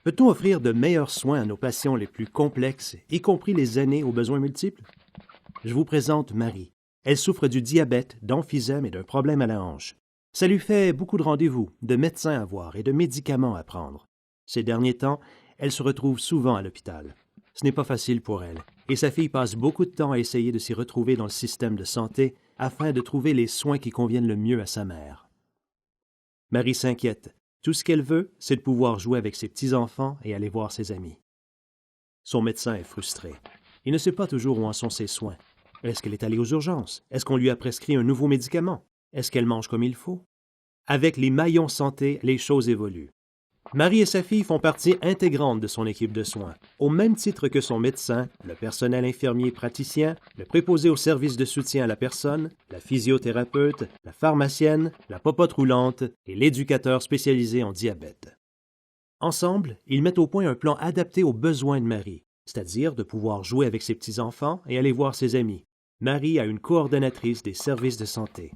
Peut-on offrir de meilleurs soins à nos patients les plus complexes, y compris les aînés aux besoins multiples? Je vous présente Marie. Elle souffre du diabète, d'emphysème et d'un problème à la hanche. Ça lui fait beaucoup de rendez-vous, de médecins à voir et de médicaments à prendre. Ces derniers temps, elle se retrouve souvent à l'hôpital. Ce n'est pas facile pour elle, et sa fille passe beaucoup de temps à essayer de s'y retrouver dans le système de santé afin de trouver les soins qui conviennent le mieux à sa mère. Marie s'inquiète. Tout ce qu'elle veut, c'est de pouvoir jouer avec ses petits-enfants et aller voir ses amis. Son médecin est frustré. Il ne sait pas toujours où en sont ses soins. Est-ce qu'elle est allée aux urgences? Est-ce qu'on lui a prescrit un nouveau médicament? Est-ce qu'elle mange comme il faut? Avec les maillons santé, les choses évoluent. Marie et sa fille font partie intégrante de son équipe de soins, au même titre que son médecin, le personnel infirmier praticien, le préposé au service de soutien à la personne, la physiothérapeute, la pharmacienne, la popote roulante et l'éducateur spécialisé en diabète. Ensemble, ils mettent au point un plan adapté aux besoins de Marie, c'est-à-dire de pouvoir jouer avec ses petits-enfants et aller voir ses amis. Marie a une coordonnatrice des services de santé.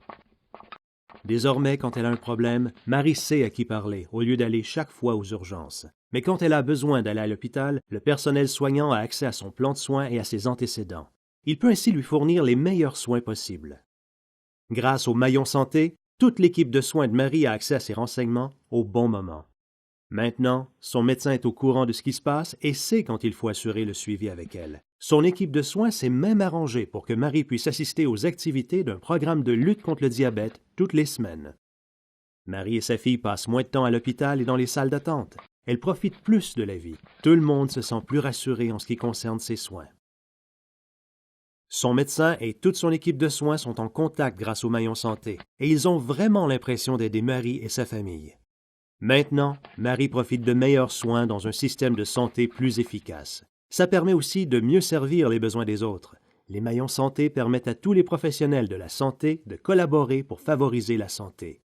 Désormais, quand elle a un problème, Marie sait à qui parler, au lieu d'aller chaque fois aux urgences. Mais quand elle a besoin d'aller à l'hôpital, le personnel soignant a accès à son plan de soins et à ses antécédents. Il peut ainsi lui fournir les meilleurs soins possibles. Grâce au maillon santé, toute l'équipe de soins de Marie a accès à ces renseignements au bon moment. Maintenant, son médecin est au courant de ce qui se passe et sait quand il faut assurer le suivi avec elle. Son équipe de soins s'est même arrangée pour que Marie puisse assister aux activités d'un programme de lutte contre le diabète toutes les semaines. Marie et sa fille passent moins de temps à l'hôpital et dans les salles d'attente. Elles profitent plus de la vie. Tout le monde se sent plus rassuré en ce qui concerne ses soins. Son médecin et toute son équipe de soins sont en contact grâce au maillon santé et ils ont vraiment l'impression d'aider Marie et sa famille. Maintenant, Marie profite de meilleurs soins dans un système de santé plus efficace. Ça permet aussi de mieux servir les besoins des autres. Les maillons santé permettent à tous les professionnels de la santé de collaborer pour favoriser la santé.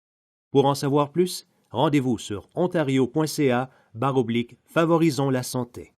Pour en savoir plus, rendez-vous sur ontario.ca/favorisons la santé.